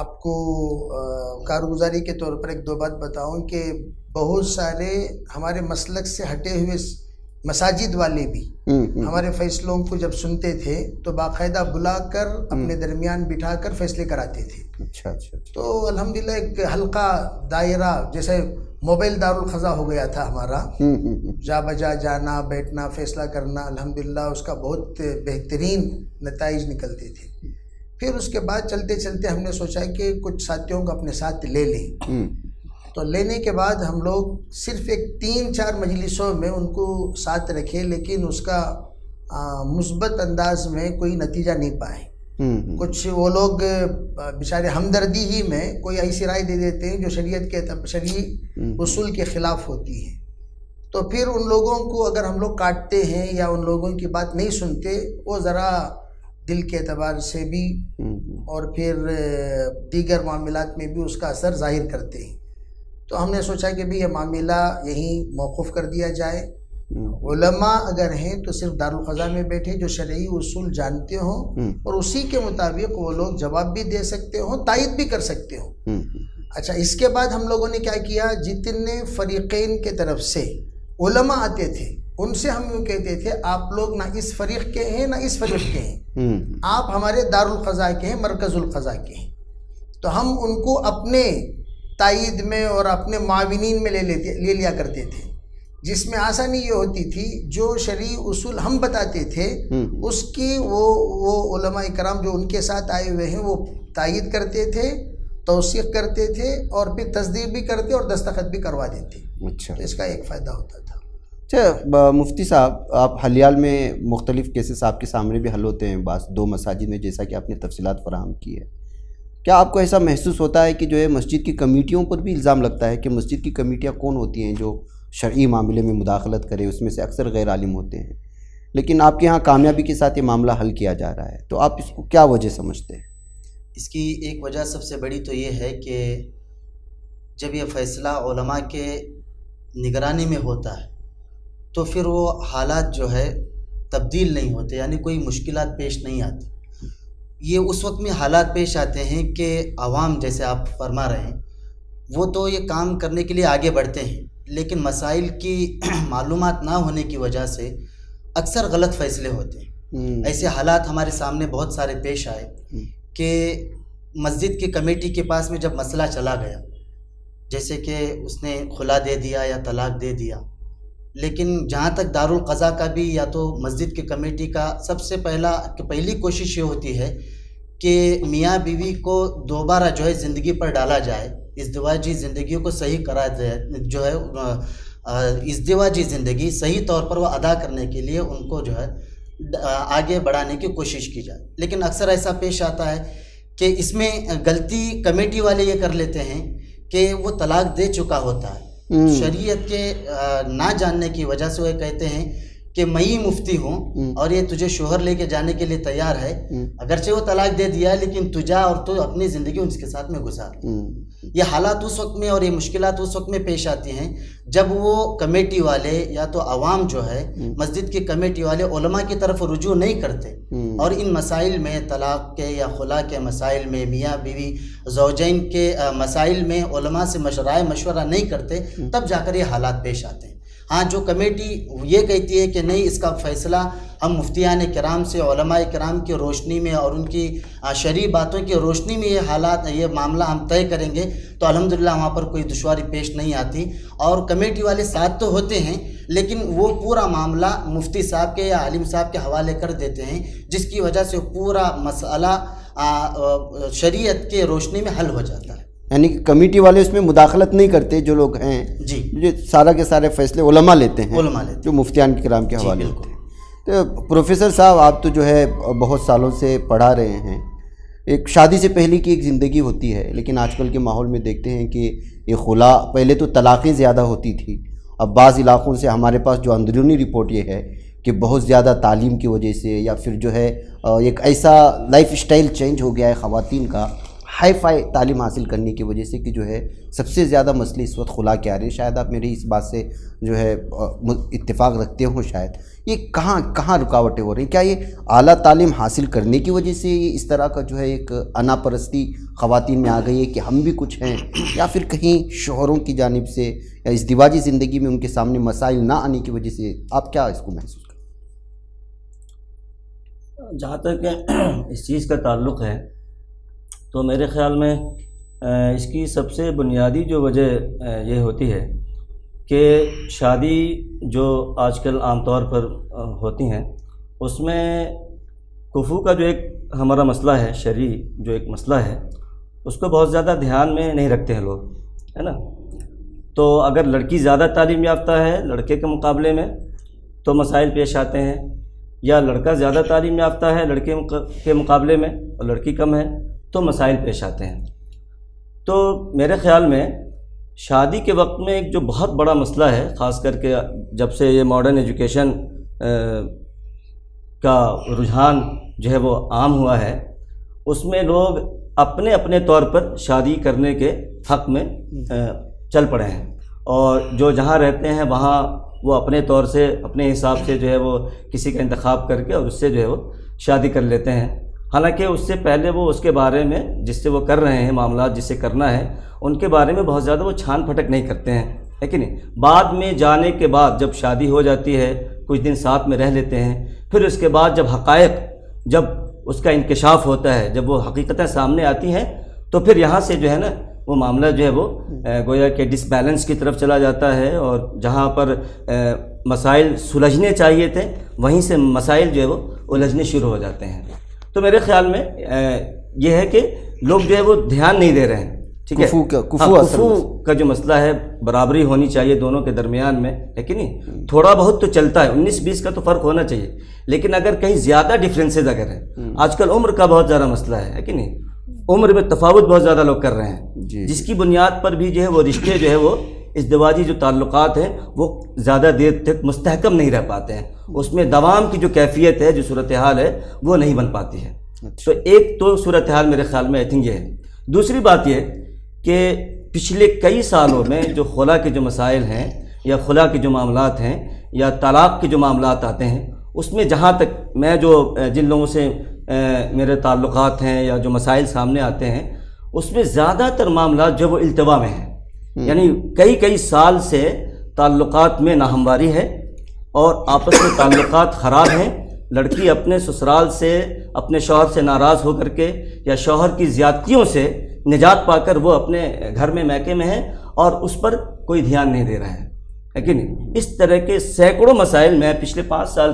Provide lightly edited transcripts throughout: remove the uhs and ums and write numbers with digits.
آپ کو کارگزاری کے طور پر ایک دو بات بتاؤں کہ بہت سارے ہمارے مسلک سے ہٹے ہوئے مساجد والے بھی ہمارے فیصلوں کو جب سنتے تھے تو باقاعدہ بلا کر اپنے درمیان بٹھا کر فیصلے کراتے تھے. اچھا اچھا. تو الحمدللہ ایک حلقہ دائرہ جیسے موبائل دارالخزا ہو گیا تھا ہمارا, جا بجا جانا بیٹھنا فیصلہ کرنا, الحمدللہ اس کا بہت بہترین نتائج نکلتے تھے. پھر اس کے بعد چلتے چلتے ہم نے سوچا کہ کچھ ساتھیوں کو اپنے ساتھ لے لیں. تو لینے کے بعد ہم لوگ صرف ایک 3-4 مجلسوں میں ان کو ساتھ رکھے, لیکن اس کا مثبت انداز میں کوئی نتیجہ نہیں پائے. کچھ وہ لوگ بیچارے ہمدردی ہی میں کوئی ایسی رائے دے دیتے ہیں جو شریعت کے شرعی اصول کے خلاف ہوتی ہے. تو پھر ان لوگوں کو اگر ہم لوگ کاٹتے ہیں یا ان لوگوں کی بات نہیں سنتے, وہ ذرا دل کے اعتبار سے بھی اور پھر دیگر معاملات میں بھی اس کا اثر ظاہر کرتے ہیں. تو ہم نے سوچا کہ بھی یہ معاملہ یہیں موقوف کر دیا جائے. علماء اگر ہیں تو صرف دارالخزا میں بیٹھے جو شرعی اصول جانتے ہوں اور اسی کے مطابق وہ لوگ جواب بھی دے سکتے ہوں, تائید بھی کر سکتے ہوں. اچھا, اس کے بعد ہم لوگوں نے کیا کیا, جتنے فریقین کے طرف سے علماء آتے تھے ان سے ہم یوں کہتے تھے آپ لوگ نہ اس فریق کے ہیں نہ اس فریق کے ہیں, آپ ہمارے دارالخزا کے ہیں, مرکز القضا کے ہیں. تو ہم ان کو اپنے تائید میں اور اپنے معاونین میں لے لیا کرتے تھے, جس میں آسانی یہ ہوتی تھی جو شرعی اصول ہم بتاتے تھے اس کی وہ علماء کرام جو ان کے ساتھ آئے ہوئے ہیں وہ تائید کرتے تھے, توثیق کرتے تھے اور پھر تصدیق بھی کرتے اور دستخط بھی کروا دیتے. اچھا, تو اس کا ایک فائدہ ہوتا تھا. اچھا مفتی صاحب, آپ حلیال میں مختلف کیسز آپ کے سامنے بھی حل ہوتے ہیں بعض 2 مساجد میں, جیسا کہ آپ نے تفصیلات فراہم کی ہے. کیا آپ کو ایسا محسوس ہوتا ہے کہ جو ہے مسجد کی کمیٹیوں پر بھی الزام لگتا ہے کہ مسجد کی کمیٹیاں کون ہوتی ہیں جو شرعی معاملے میں مداخلت کرے, اس میں سے اکثر غیر عالم ہوتے ہیں, لیکن آپ کے ہاں کامیابی کے ساتھ یہ معاملہ حل کیا جا رہا ہے, تو آپ اس کو کیا وجہ سمجھتے ہیں؟ اس کی ایک وجہ سب سے بڑی تو یہ ہے کہ جب یہ فیصلہ علماء کے نگرانی میں ہوتا ہے تو پھر وہ حالات جو ہے تبدیل نہیں ہوتے, یعنی کوئی مشکلات پیش نہیں آتی. یہ اس وقت میں حالات پیش آتے ہیں کہ عوام, جیسے آپ فرما رہے ہیں, وہ تو یہ کام کرنے کے لیے آگے بڑھتے ہیں, لیکن مسائل کی معلومات نہ ہونے کی وجہ سے اکثر غلط فیصلے ہوتے ہیں. ایسے حالات ہمارے سامنے بہت سارے پیش آئے کہ مسجد کی کمیٹی کے پاس میں جب مسئلہ چلا گیا, جیسے کہ اس نے خلا دے دیا یا طلاق دے دیا, لیکن جہاں تک دارالقضا کا بھی یا تو مسجد کی کمیٹی کا سب سے پہلی کوشش یہ ہوتی ہے کہ میاں بیوی کو دوبارہ جو ہے زندگی پر ڈالا جائے, ازدواجی زندگی کو صحیح کرا جائے, جو ہے ازدواجی زندگی صحیح طور پر وہ ادا کرنے کے لیے ان کو جو ہے آگے بڑھانے کی کوشش کی جائے. لیکن اکثر ایسا پیش آتا ہے کہ اس میں غلطی کمیٹی والے یہ کر لیتے ہیں کہ وہ طلاق دے چکا ہوتا ہے, شریعت کے نہ جاننے کی وجہ سے وہ کہتے ہیں کہ میں ہی مفتی ہوں اور یہ تجھے شوہر لے کے جانے کے لیے تیار ہے, اگرچہ وہ طلاق دے دیا لیکن تجھا اور تو اپنی زندگی ان کے ساتھ میں گزار. یہ حالات اس وقت میں اور یہ مشکلات اس وقت میں پیش آتی ہیں جب وہ کمیٹی والے یا تو عوام جو ہے مسجد کی کمیٹی والے علماء کی طرف رجوع نہیں کرتے اور ان مسائل میں, طلاق کے یا خلا کے مسائل میں, میاں بیوی زوجین کے مسائل میں علماء سے مشورہ نہیں کرتے, تب جا کر یہ حالات پیش آتے ہیں. ہاں, جو کمیٹی یہ کہتی ہے کہ نہیں اس کا فیصلہ ہم مفتیان کرام سے, علماء کرام کی روشنی میں اور ان کی شرعی باتوں کی روشنی میں یہ معاملہ ہم طے کریں گے, تو الحمدللہ وہاں پر کوئی دشواری پیش نہیں آتی. اور کمیٹی والے ساتھ تو ہوتے ہیں لیکن وہ پورا معاملہ مفتی صاحب کے یا عالم صاحب کے حوالے کر دیتے ہیں, جس کی وجہ سے پورا مسئلہ شریعت کے روشنی میں حل ہو جاتا ہے. یعنی کہ کمیٹی والے اس میں مداخلت نہیں کرتے, جو لوگ ہیں جی جو سارا کے سارے فیصلے علماء لیتے ہیں, جو مفتیان کرام کے حوالے ہوتے ہیں. تو پروفیسر صاحب, آپ تو جو ہے بہت سالوں سے پڑھا رہے ہیں, ایک شادی سے پہلے کی ایک زندگی ہوتی ہے, لیکن آج کل کے ماحول میں دیکھتے ہیں کہ یہ خلا, پہلے تو طلاقیں زیادہ ہوتی تھی, اب بعض علاقوں سے ہمارے پاس جو اندرونی رپورٹ یہ ہے کہ بہت زیادہ تعلیم کی وجہ سے یا پھر جو ہے ایک ایسا لائف اسٹائل چینج ہو گیا ہے خواتین کا ہائی فائی تعلیم حاصل کرنے کی وجہ سے کہ جو ہے سب سے زیادہ مسئلے اس وقت خلا کے آ رہے ہیں. شاید آپ میری اس بات سے جو ہے اتفاق رکھتے ہوں. شاید یہ کہاں رکاوٹیں ہو رہی ہیں؟ کیا یہ اعلیٰ تعلیم حاصل کرنے کی وجہ سے اس طرح کا جو ہے ایک انا پرستی خواتین میں آ گئی ہے کہ ہم بھی کچھ ہیں، یا پھر کہیں شوہروں کی جانب سے یا ازدواجی زندگی میں ان کے سامنے مسائل نہ آنے کی وجہ سے؟ آپ کیا اس کو محسوس کریں؟ جہاں تک اس چیز کا تعلق ہے تو میرے خیال میں اس کی سب سے بنیادی جو وجہ یہ ہوتی ہے کہ شادی جو آج کل عام طور پر ہوتی ہیں اس میں کفو کا جو ایک ہمارا مسئلہ ہے، شرعی جو ایک مسئلہ ہے، اس کو بہت زیادہ دھیان میں نہیں رکھتے ہیں لوگ، ہے نا. تو اگر لڑکی زیادہ تعلیم یافتہ ہے لڑکے کے مقابلے میں تو مسائل پیش آتے ہیں، یا لڑکا زیادہ تعلیم یافتہ ہے لڑکے کے مقابلے میں اور لڑکی کم ہے تو مسائل پیش آتے ہیں. تو میرے خیال میں شادی کے وقت میں ایک جو بہت بڑا مسئلہ ہے، خاص کر کے جب سے یہ ماڈرن ایجوکیشن کا رجحان جو ہے وہ عام ہوا ہے، اس میں لوگ اپنے اپنے طور پر شادی کرنے کے حق میں چل پڑے ہیں، اور جو جہاں رہتے ہیں وہاں وہ اپنے طور سے اپنے حساب سے جو ہے وہ کسی کا انتخاب کر کے اور اس سے جو ہے وہ شادی کر لیتے ہیں. حالانکہ اس سے پہلے وہ اس کے بارے میں جس سے وہ کر رہے ہیں معاملات، جس سے کرنا ہے ان کے بارے میں بہت زیادہ وہ چھان پھٹک نہیں کرتے ہیں، ہے کہ نہیں. بعد میں جانے کے بعد جب شادی ہو جاتی ہے کچھ دن ساتھ میں رہ لیتے ہیں، پھر اس کے بعد جب حقائق، جب اس کا انکشاف ہوتا ہے، جب وہ حقیقتیں سامنے آتی ہیں تو پھر یہاں سے جو ہے نا وہ معاملہ جو ہے وہ گویا کہ ڈس بیلنس کی طرف چلا جاتا ہے، اور جہاں پر مسائل سلجھنے چاہیے تھے وہیں سے مسائل جو ہے وہ الجھنے شروع ہو جاتے ہیں. تو میرے خیال میں یہ ہے کہ لوگ جو ہے وہ دھیان نہیں دے رہے ہیں. ٹھیک ہے، کفو کا جو مسئلہ ہے، برابری ہونی چاہیے دونوں کے درمیان میں، ہے کہ نہیں. تھوڑا بہت تو چلتا ہے، 19-20 کا تو فرق ہونا چاہیے، لیکن اگر کہیں زیادہ ڈفرینسز اگر ہے، آج کل عمر کا بہت زیادہ مسئلہ ہے کہ نہیں. عمر میں تفاوت بہت زیادہ لوگ کر رہے ہیں، جس کی بنیاد پر بھی جو ہے وہ رشتے جو ہے وہ ازدواجی جو تعلقات ہیں وہ زیادہ دیر تک مستحکم نہیں رہ پاتے ہیں. اس میں دوام کی جو کیفیت ہے، جو صورتحال ہے وہ نہیں بن پاتی ہے. تو ایک تو صورتحال میرے خیال میں آئی تھنک یہ ہے. دوسری بات یہ کہ پچھلے کئی سالوں میں جو خلا کے جو مسائل ہیں یا خلا کے جو معاملات ہیں یا طلاق کے جو معاملات آتے ہیں، اس میں جہاں تک میں جو جن لوگوں سے میرے تعلقات ہیں یا جو مسائل سامنے آتے ہیں، اس میں زیادہ تر معاملات جو وہ التوا میں ہیں. یعنی کئی سال سے تعلقات میں ناہمواری ہے اور آپس میں تعلقات خراب ہیں. لڑکی اپنے سسرال سے، اپنے شوہر سے ناراض ہو کر کے یا شوہر کی زیادتیوں سے نجات پا کر وہ اپنے گھر میں میکے میں ہے اور اس پر کوئی دھیان نہیں دے رہا ہے، لیکن اس طرح کے سینکڑوں مسائل میں پچھلے 5 سال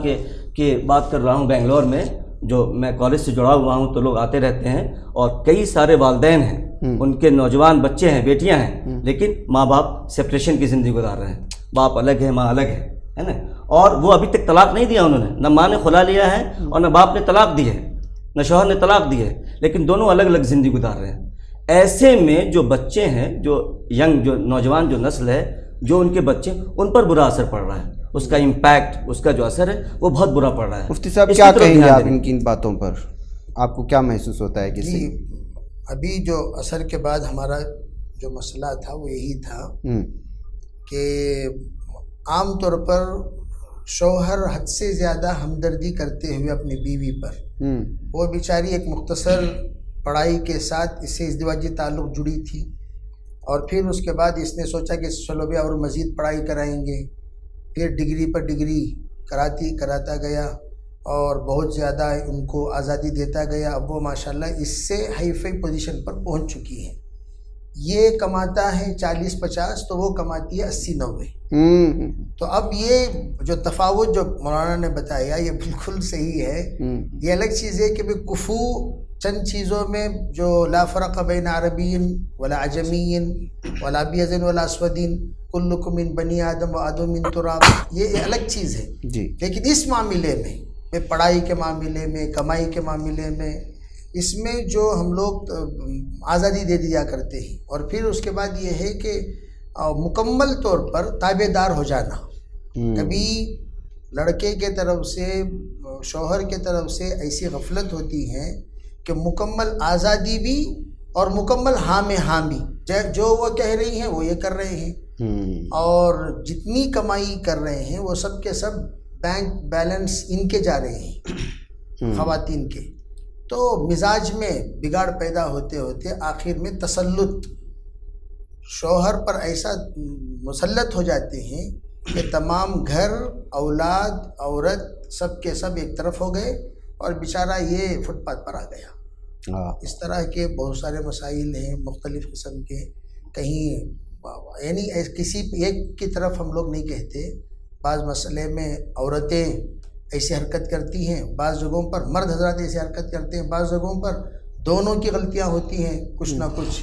کے بات کر رہا ہوں. بنگلور میں جو میں کالج سے جڑا ہوا ہوں تو لوگ آتے رہتے ہیں، اور کئی سارے والدین ہیں، ان کے نوجوان بچے ہیں، بیٹیاں ہیں، لیکن ماں باپ سپریشن کی زندگی گزار رہے ہیں. باپ الگ ہے، ماں الگ ہے نا. اور وہ ابھی تک طلاق نہیں دیا انہوں نے، نہ ماں نے خلا لیا ہے اور نہ باپ نے طلاق دی ہے، نہ شوہر نے طلاق دی ہے، لیکن دونوں الگ الگ زندگی گزار رہے ہیں. ایسے میں جو بچے ہیں، جو ینگ، جو نوجوان جو نسل ہے، جو ان کے بچے، ان پر برا اثر پڑ رہا ہے. اس کا امپیکٹ، اس کا جو اثر ہے وہ بہت برا پڑ رہا ہے. مفتی صاحب کیا کہیں گے آپ ان باتوں پر؟ آپ کو کیا محسوس ہوتا ہے کہ جی ابھی جو اثر کے بعد ہمارا جو مسئلہ تھا وہ یہی تھا کہ عام طور پر شوہر حد سے زیادہ ہمدردی کرتے ہوئے اپنی بیوی پر، وہ بیچاری ایک مختصر پڑھائی کے ساتھ اس سے ازدواجی تعلق جڑی تھی، اور پھر اس کے بعد اس نے سوچا کہ چلو بھی اور مزید پڑھائی کرائیں گے. پھر ڈگری پر ڈگری کراتا گیا اور بہت زیادہ ان کو آزادی دیتا گیا. اب وہ ماشاءاللہ اس سے ہائی فائی پوزیشن پر پہنچ چکی ہے. یہ کماتا ہے 40-50 تو وہ کماتی ہے 80-90. تو اب یہ جو تفاوت جو مولانا نے بتایا یہ بالکل صحیح ہے. یہ الگ چیز ہے کہ کفو چند چیزوں میں جو لا فرق بین عربی ولا عجمی ولا ابیض ولا اسود کلکم من بنی آدم و آدم من تراب، یہ الگ چیز ہے. لیکن اس معاملے میں پڑھائی کے معاملے میں، کمائی کے معاملے میں، اس میں جو ہم لوگ آزادی دے دیا کرتے ہیں، اور پھر اس کے بعد یہ ہے کہ مکمل طور پر تابع دار ہو جانا. کبھی لڑکے کے طرف سے، شوہر کے طرف سے ایسی غفلت ہوتی ہے کہ مکمل آزادی بھی اور مکمل ہاں میں ہاں بھی، جو وہ کہہ رہی ہیں وہ یہ کر رہے ہیں، اور جتنی کمائی کر رہے ہیں وہ سب کے سب بینک بیلنس ان کے جا رہے ہیں، خواتین کے. تو مزاج میں بگاڑ پیدا ہوتے ہوتے آخر میں تسلط شوہر پر ایسا مسلط ہو جاتے ہیں کہ تمام گھر، اولاد، عورت سب کے سب ایک طرف ہو گئے اور بیچارہ یہ فٹ پاتھ پر آ گیا. اس طرح کے بہت سارے مسائل ہیں مختلف قسم کے. کہیں یعنی کسی ایک کی طرف ہم لوگ نہیں کہتے، بعض مسئلے میں عورتیں ایسی حرکت کرتی ہیں، بعض جگہوں پر مرد حضرات ایسی حرکت کرتے ہیں، بعض جگہوں پر دونوں کی غلطیاں ہوتی ہیں کچھ نہ کچھ.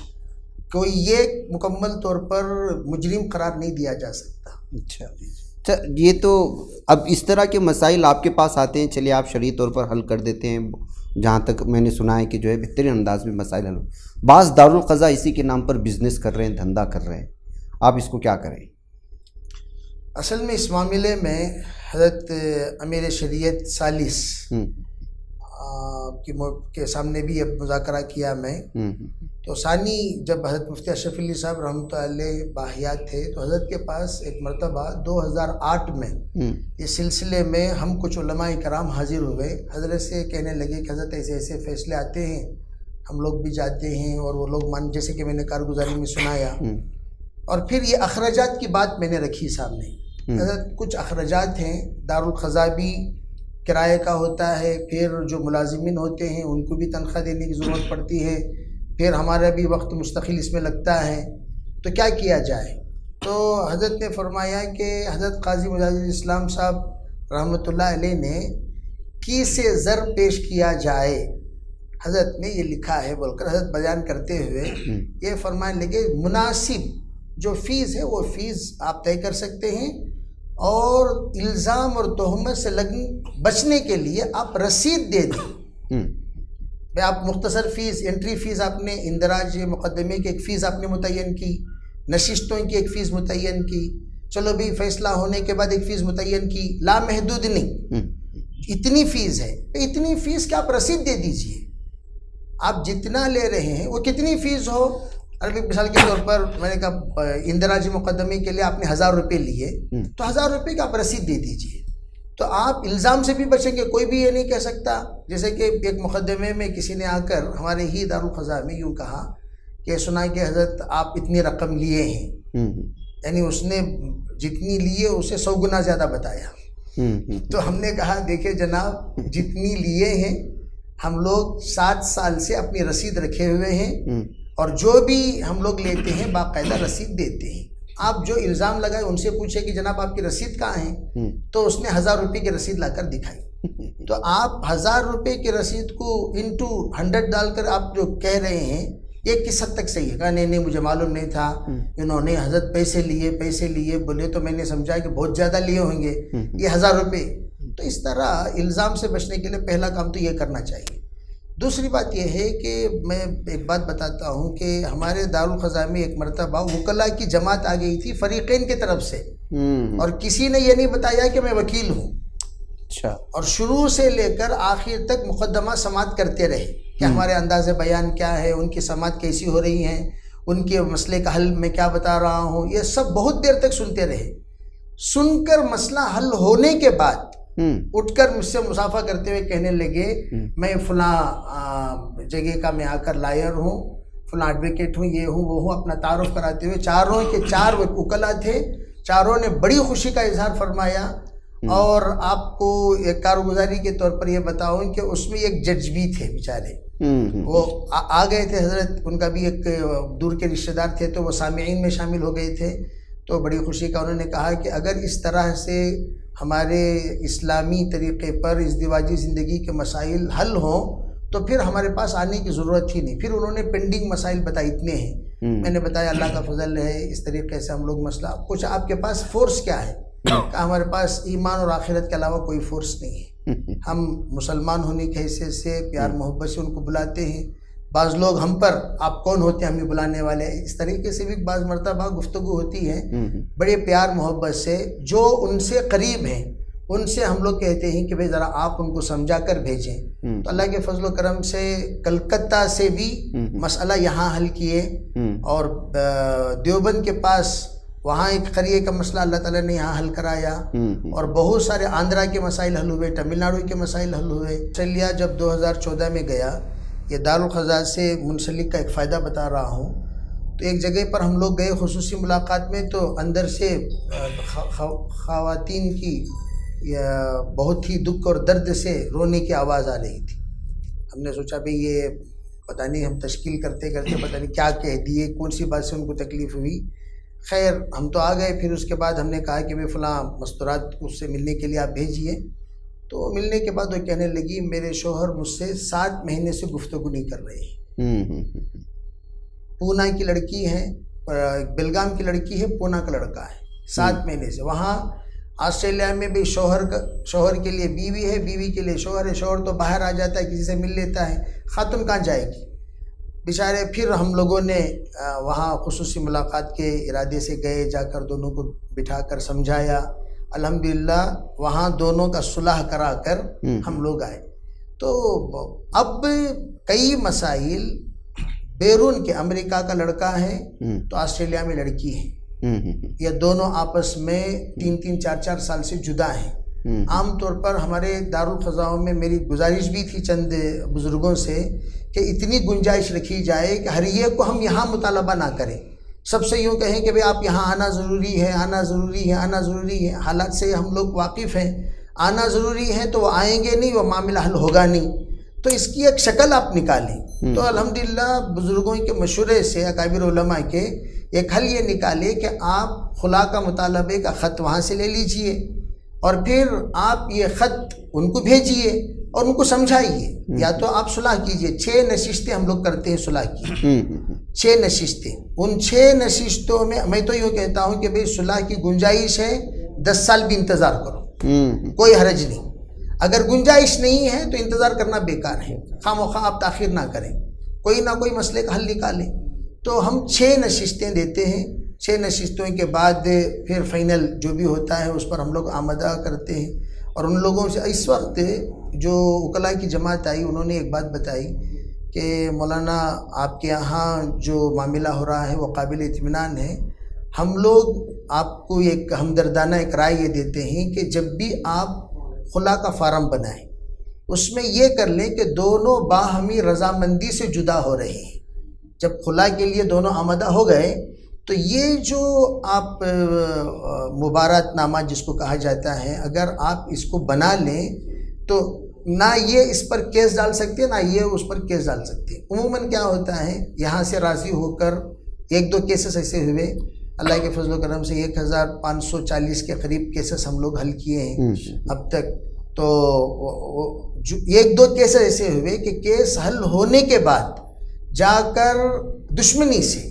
کوئی یہ مکمل طور پر مجرم قرار نہیں دیا جا سکتا. اچھا، یہ تو اب اس طرح کے مسائل آپ کے پاس آتے ہیں، چلیے آپ شرعی طور پر حل کر دیتے ہیں. جہاں تک میں نے سنا ہے کہ جو ہے بہترین انداز میں مسائل حل. بعض دارالقضاء اسی کے نام پر بزنس کر رہے ہیں، دھندا کر رہے ہیں، آپ اس کو کیا کریں؟ اصل میں اس معاملے میں حضرت امیر شریعت ثالث کے سامنے بھی اب مذاکرہ کیا میں. تو ثانی جب حضرت مفتی اشرف علی صاحب رحمۃ اللہ علیہ باحیات تھے تو حضرت کے پاس ایک مرتبہ 2008 میں اس سلسلے میں ہم کچھ علماء کرام حاضر ہوئے. حضرت سے کہنے لگے کہ حضرت ایسے ایسے فیصلے آتے ہیں، ہم لوگ بھی جاتے ہیں اور وہ لوگ مان، جیسے کہ میں نے کارگزاری میں سنایا. اور پھر یہ اخراجات کی بات میں نے رکھی سامنے. حضرت کچھ اخراجات ہیں، دارالقضاء بھی کرائے کا ہوتا ہے، پھر جو ملازمین ہوتے ہیں ان کو بھی تنخواہ دینے کی ضرورت پڑتی ہے، پھر ہمارا بھی وقت مستقل اس میں لگتا ہے، تو کیا کیا جائے؟ تو حضرت نے فرمایا کہ حضرت قاضی مجاز الاسلام صاحب رحمۃ اللہ علیہ نے کی سے زر پیش کیا جائے، حضرت نے یہ لکھا ہے بول کر حضرت بیان کرتے ہوئے یہ فرمانے لگے مناسب جو فیس ہے وہ فیس آپ طے کر سکتے ہیں، اور الزام اور تہمت سے بچنے کے لیے آپ رسید دے دیں. آپ مختصر فیس، انٹری فیس آپ نے، اندراج مقدمے کی ایک فیس آپ نے متعین کی، نشستوں کی ایک فیس متعین کی، چلو بھی فیصلہ ہونے کے بعد ایک فیس متعین کی، لامحدود نہیں، اتنی فیس ہے، اتنی فیس کہ آپ رسید دے دیجئے. آپ جتنا لے رہے ہیں وہ کتنی فیس ہو. عربی مثال کے طور پر میں نے کہا اندراج مقدمے کے لیے آپ نے 1000 روپے لیے تو 1000 روپے کا آپ رسید دے دیجئے، تو آپ الزام سے بھی بچیں گے. کوئی بھی یہ نہیں کہہ سکتا، جیسے کہ ایک مقدمے میں کسی نے آ کر ہمارے ہی دارالقضاء میں یوں کہا کہ سنا کہ حضرت آپ اتنی رقم لیے ہیں، یعنی اس نے جتنی لیے اسے 100 گنا زیادہ بتایا. تو ہم نے کہا دیکھیں جناب، جتنی لیے ہیں ہم لوگ 7 سال سے اپنی رسید رکھے ہوئے ہیں، اور جو بھی ہم لوگ لیتے ہیں باقاعدہ رسید دیتے ہیں. آپ جو الزام لگائے ان سے پوچھے کہ جناب آپ کی رسید کہاں ہے، تو اس نے 1000 روپے کی رسید لا کر دکھائی. تو آپ 1000 روپے کی رسید کو انٹو 100 ڈال کر آپ جو کہہ رہے ہیں یہ کس حد تک صحیح ہے؟ کہا نہیں مجھے معلوم نہیں تھا، انہوں نے حضرت پیسے لیے بولے تو میں نے سمجھا کہ بہت زیادہ لیے ہوں گے یہ 1000 روپے. تو اس طرح الزام سے بچنے کے لیے پہلا کام تو یہ کرنا چاہیے. دوسری بات یہ ہے کہ میں ایک بات بتاتا ہوں کہ ہمارے دارالقضاء میں ایک مرتبہ وکلاء کی جماعت آ گئی تھی فریقین کی طرف سے، اور کسی نے یہ نہیں بتایا کہ میں وکیل ہوں. اچھا. اور شروع سے لے کر آخر تک مقدمہ سماعت کرتے رہے کہ ہمارے انداز بیان کیا ہے، ان کی سماعت کیسی ہو رہی ہیں، ان کے مسئلے کا حل میں کیا بتا رہا ہوں، یہ سب بہت دیر تک سنتے رہے. سن کر مسئلہ حل ہونے کے بعد اٹھ کر مجھ سے مصافحہ کرتے ہوئے کہنے لگے میں فلاں جگہ کا میں آ کر لائر ہوں، فلاں ایڈوکیٹ ہوں، یہ ہوں وہ ہوں، اپنا تعارف کراتے ہوئے. چاروں کے 4 وکلاء تھے، چاروں نے بڑی خوشی کا اظہار فرمایا. اور آپ کو ایک کارگزاری کے طور پر یہ بتاؤں کہ اس میں ایک جج بھی تھے بیچارے، وہ آ گئے تھے حضرت، ان کا بھی ایک دور کے رشتہ دار تھے تو وہ سامعین میں شامل ہو گئے تھے. تو بڑی خوشی کا انہوں نے کہا کہ اگر اس طرح سے ہمارے اسلامی طریقے پر ازدواجی زندگی کے مسائل حل ہوں تو پھر ہمارے پاس آنے کی ضرورت ہی نہیں. پھر انہوں نے پینڈنگ مسائل بتائے اتنے ہیں. میں نے بتایا اللہ کا فضل ہے، اس طریقے سے ہم لوگ مسئلہ کچھ آپ کے پاس فورس کیا ہے؟ کہ ہمارے پاس ایمان اور آخرت کے علاوہ کوئی فورس نہیں ہے. ہم مسلمان ہونے کی حیثیت سے پیار محبت سے ان کو بلاتے ہیں. بعض لوگ ہم پر آپ کون ہوتے ہیں ہمیں بلانے والے، اس طریقے سے بھی بعض مرتبہ گفتگو ہوتی ہے بڑے پیار محبت سے. جو ان سے قریب ہیں ان سے ہم لوگ کہتے ہیں کہ بھئی ذرا آپ ان کو سمجھا کر بھیجیں. تو اللہ کے فضل و کرم سے کلکتہ سے بھی مسئلہ یہاں حل کیے، اور دیوبند کے پاس وہاں ایک قریے کا مسئلہ اللہ تعالیٰ نے یہاں حل کرایا، اور بہت سارے آندھرا کے مسائل حل ہوئے، تمل ناڈو کے مسائل حل ہوئے. آسٹریلیا جب 2014 میں گیا، یہ دارالقضاء سے منسلک کا ایک فائدہ بتا رہا ہوں، تو ایک جگہ پر ہم لوگ گئے خصوصی ملاقات میں، تو اندر سے خواتین کی بہت ہی دکھ اور درد سے رونے کی آواز آ رہی تھی. ہم نے سوچا بھئی یہ پتہ نہیں ہم تشکیل کرتے کرتے پتہ نہیں کیا کہہ دیے، کون سی بات سے ان کو تکلیف ہوئی. خیر ہم تو آ گئے. پھر اس کے بعد ہم نے کہا کہ بھئی فلاں مستورات اس سے ملنے کے لیے آپ بھیجیے. تو ملنے کے بعد وہ کہنے لگی میرے شوہر مجھ سے 7 مہینے سے گفتگو نہیں کر رہے. پونا کی لڑکی ہے، بیلگام کی لڑکی ہے، پونا کا لڑکا ہے. 7 مہینے سے وہاں آسٹریلیا میں بھی شوہر کے لیے بیوی ہے، بیوی کے لیے شوہر ہے. شوہر تو باہر آ جاتا ہے، کسی سے مل لیتا ہے، خاتون کہاں جائے گی بیچارے. پھر ہم لوگوں نے وہاں خصوصی ملاقات کے ارادے سے گئے، جا کر دونوں کو بٹھا کر سمجھایا. الحمدللہ وہاں دونوں کا صلح کرا کر ہم لوگ آئے. تو اب کئی مسائل بیرون کے، امریکہ کا لڑکا ہے تو آسٹریلیا میں لڑکی ہے، یہ دونوں آپس میں 3-3 4-4 سال سے جدا ہیں. عام طور پر ہمارے دارالقضاء میں میری گزارش بھی تھی چند بزرگوں سے کہ اتنی گنجائش رکھی جائے کہ ہر ایک کو ہم یہاں مطالبہ نہ کریں. سب سے یوں کہیں کہ بھئی آپ یہاں آنا ضروری ہے، آنا ضروری ہے، آنا ضروری ہے. حالات سے ہم لوگ واقف ہیں، آنا ضروری ہے تو وہ آئیں گے نہیں، وہ معاملہ حل ہوگا نہیں. تو اس کی ایک شکل آپ نکالیں. تو الحمدللہ بزرگوں کے مشورے سے، اکابر علماء کے، ایک حل یہ نکالے کہ آپ خلا کا مطالبے کا خط وہاں سے لے لیجئے، اور پھر آپ یہ خط ان کو بھیجیے اور ان کو سمجھائیے. یا تو آپ صلح کیجئے. 6 نشستیں ہم لوگ کرتے ہیں صلح کی، 6 نشستیں. ان 6 نشستوں میں تو یوں کہتا ہوں کہ بھئی صلح کی گنجائش ہے 10 سال بھی انتظار کرو، کوئی حرج نہیں. اگر گنجائش نہیں ہے تو انتظار کرنا بیکار ہے. خواہ مخواہ آپ تاخیر نہ کریں، کوئی نہ کوئی مسئلے کا حل نکالیں. تو ہم 6 نشستیں دیتے ہیں. 6 نشستوں کے بعد پھر فائنل جو بھی ہوتا ہے اس پر ہم لوگ آمدہ کرتے ہیں. اور ان لوگوں سے اس وقت جو وکلاء کی جماعت آئی، انہوں نے ایک بات بتائی کہ مولانا آپ کے یہاں جو معاملہ ہو رہا ہے وہ قابل اطمینان ہے. ہم لوگ آپ کو ایک ہمدردانہ ایک رائے یہ دیتے ہیں کہ جب بھی آپ خلا کا فارم بنائیں، اس میں یہ کر لیں کہ دونوں باہمی رضامندی سے جدا ہو رہے ہیں. جب خلا کے لیے دونوں آمدہ ہو گئے تو یہ جو آپ مبارات نامہ جس کو کہا جاتا ہے، اگر آپ اس کو بنا لیں تو نہ یہ اس پر کیس ڈال سکتے، نہ یہ اس پر کیس ڈال سکتے. عموماً کیا ہوتا ہے، یہاں سے راضی ہو کر 1-2 کیسز ایسے ہوئے، اللہ کے فضل و کرم سے 1540 کے قریب کیسز ہم لوگ حل کیے ہیں اب تک. تو 1-2 کیسز ایسے ہوئے کہ کیس حل ہونے کے بعد جا کر دشمنی سے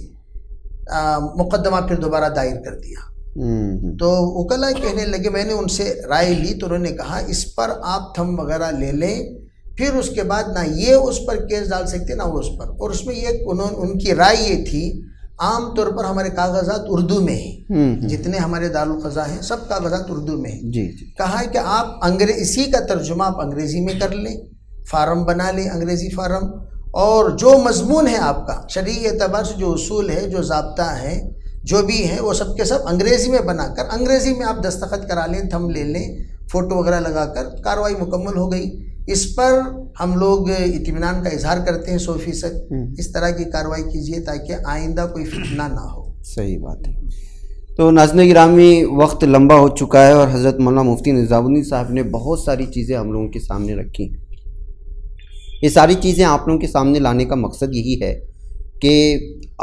مقدمہ پھر دوبارہ دائر کر دیا. تو وکلاء کہنے لگے، میں نے ان سے رائے لی تو انہوں نے کہا اس پر آپ تھم وغیرہ لے لیں، پھر اس کے بعد نہ یہ اس پر کیس ڈال سکتے نہ وہ اس پر. اور اس میں ان کی رائے یہ تھی، عام طور پر ہمارے کاغذات اردو میں ہیں، جتنے ہمارے دارالقضاء ہیں سب کاغذات اردو میں ہیں. کہا کہ آپ اسی کا ترجمہ آپ انگریزی میں کر لیں، فارم بنا لیں انگریزی فارم، اور جو مضمون ہے آپ کا شرعی اعتبار سے جو اصول ہے، جو ضابطہ ہے، جو بھی ہے، وہ سب کے سب انگریزی میں بنا کر انگریزی میں آپ دستخط کرا لیں، تھم لے لیں، فوٹو وغیرہ لگا کر کارروائی مکمل ہو گئی. اس پر ہم لوگ اطمینان کا اظہار کرتے ہیں 100%. اس طرح کی کارروائی کیجیے تاکہ آئندہ کوئی فتنہ نہ ہو. صحیح بات ہے. تو ناظرین گرامی، وقت لمبا ہو چکا ہے اور حضرت مولانا مفتی نظام الدین صاحب نے بہت ساری چیزیں ہم لوگوں کے سامنے رکھی. یہ ساری چیزیں آپ لوگوں کے سامنے لانے کا مقصد یہی ہے کہ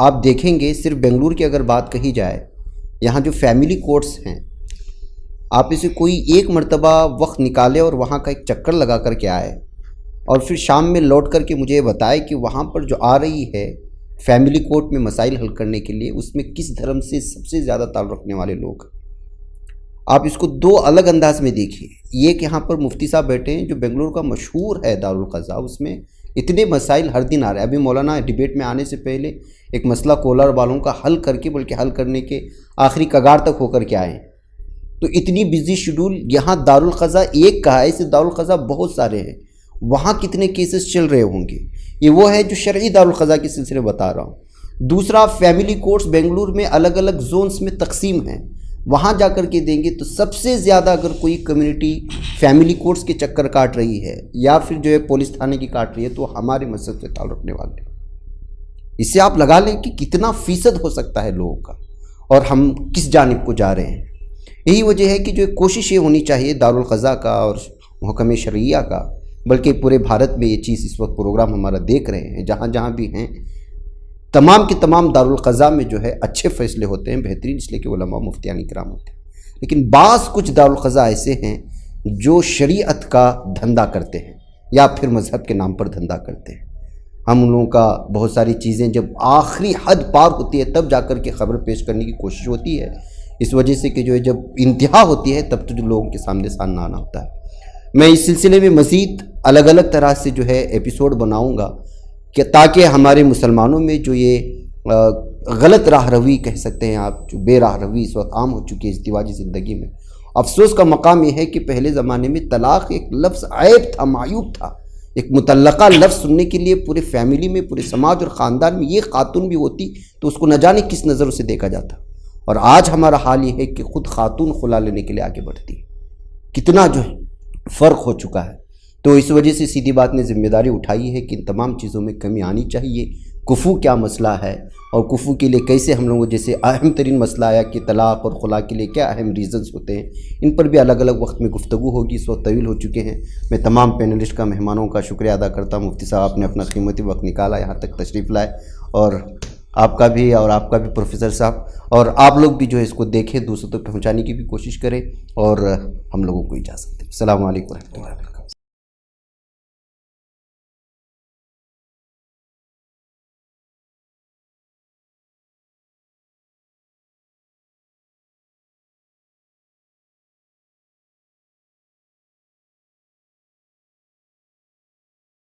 آپ دیکھیں گے، صرف بنگلور کی اگر بات کہی جائے، یہاں جو فیملی کورٹس ہیں، آپ اسے کوئی ایک مرتبہ وقت نکالے اور وہاں کا ایک چکر لگا کر کے آئے، اور پھر شام میں لوٹ کر کے مجھے بتائے کہ وہاں پر جو آ رہی ہے فیملی کورٹ میں مسائل حل کرنے کے لیے، اس میں کس دھرم سے سب سے زیادہ تعلق رکھنے والے لوگ. آپ اس کو 2 الگ انداز میں دیکھیے. یہ کہ یہاں پر مفتی صاحب بیٹھے ہیں جو بنگلور کا مشہور ہے دارالقضاء، اس میں اتنے مسائل ہر دن آ رہے ہیں. ابھی مولانا ڈیبیٹ میں آنے سے پہلے ایک مسئلہ کولر والوں کا حل کر کے، بلکہ حل کرنے کے آخری کگار تک ہو کر کے آئے ہیں. تو اتنی بزی شیڈول یہاں دارالقضا ایک کہا ہے، اسے دارالقضا بہت سارے ہیں، وہاں کتنے کیسز چل رہے ہوں گے؟ یہ وہ ہے جو شرعی دارالقضا کے سلسلے بتا رہا ہوں۔ دوسرا، فیملی کورٹس بنگلور میں الگ الگ زونز میں تقسیم ہیں، وہاں جا کر کے دیں گے تو سب سے زیادہ اگر کوئی کمیونٹی فیملی کورٹس کے چکر کاٹ رہی ہے یا پھر جو ہے پولیس تھانے کی کاٹ رہی ہے تو ہمارے مذہب سے تعلق رکھنے والے ہیں۔ اس سے آپ لگا لیں کہ کتنا فیصد ہو سکتا ہے لوگوں کا اور ہم کس جانب کو جا رہے ہیں۔ یہی وجہ ہے کہ جو کوشش یہ ہونی چاہیے دارالقضا کا اور محکمہ شرعیہ کا، بلکہ پورے بھارت میں یہ چیز اس وقت پروگرام ہمارا دیکھ رہے ہیں، جہاں جہاں بھی ہیں تمام کے تمام دارالقضا میں جو ہے اچھے فیصلے ہوتے ہیں، بہترین، اس لیے کہ علماء مفتیان کرام ہوتے ہیں۔ لیکن بعض کچھ دارالقضا ایسے ہیں جو شریعت کا دھندا کرتے ہیں یا پھر مذہب کے نام پر دھندا کرتے ہیں۔ ہم ان لوگوں کا بہت ساری چیزیں جب آخری حد پار ہوتی ہے تب جا کر کے خبر پیش کرنے کی کوشش ہوتی ہے، اس وجہ سے کہ جو ہے جب انتہا ہوتی ہے تب تو جو لوگوں کے سامنے آنا ہوتا ہے۔ میں اس سلسلے میں مزید الگ الگ طرح سے جو ہے ایپیسوڈ بناؤں گا کہ تاکہ ہمارے مسلمانوں میں جو یہ غلط راہ روی کہہ سکتے ہیں آپ، جو بے راہ روی اس وقت عام ہو چکی ہے ازدواجی زندگی میں۔ افسوس کا مقام یہ ہے کہ پہلے زمانے میں طلاق ایک لفظ عیب تھا، معیوب تھا۔ ایک متعلقہ لفظ سننے کے لیے پورے فیملی میں، پورے سماج اور خاندان میں یہ خاتون بھی ہوتی تو اس کو نہ جانے کس نظر سے دیکھا جاتا، اور آج ہمارا حال یہ ہے کہ خود خاتون خلا لینے کے لیے آگے بڑھتی ہے۔ کتنا جو ہے فرق ہو چکا ہے۔ تو اس وجہ سے سیدھی بات نے ذمہ داری اٹھائی ہے کہ ان تمام چیزوں میں کمی آنی چاہیے۔ کفو کیا مسئلہ ہے اور کفو کے لیے کیسے ہم لوگوں جیسے اہم ترین مسئلہ آیا کہ طلاق اور خلا کے لیے کیا اہم ریزنز ہوتے ہیں، ان پر بھی الگ الگ وقت میں گفتگو ہوگی۔ اس وقت طویل ہو چکے ہیں۔ میں تمام پینلسٹ کا، مہمانوں کا شکریہ ادا کرتا ہوں۔ مفتی صاحب آپ نے اپنا قیمتی وقت نکالا، یہاں تک تشریف لائے، اور آپ کا بھی پروفیسر صاحب، اور آپ لوگ بھی جو ہے اس کو دیکھیں، دوسروں تک پہنچانے کی بھی کوشش کریں، اور ہم لوگوں کو اجازت دیں۔ السلام علیکم ورحمۃ اللہ۔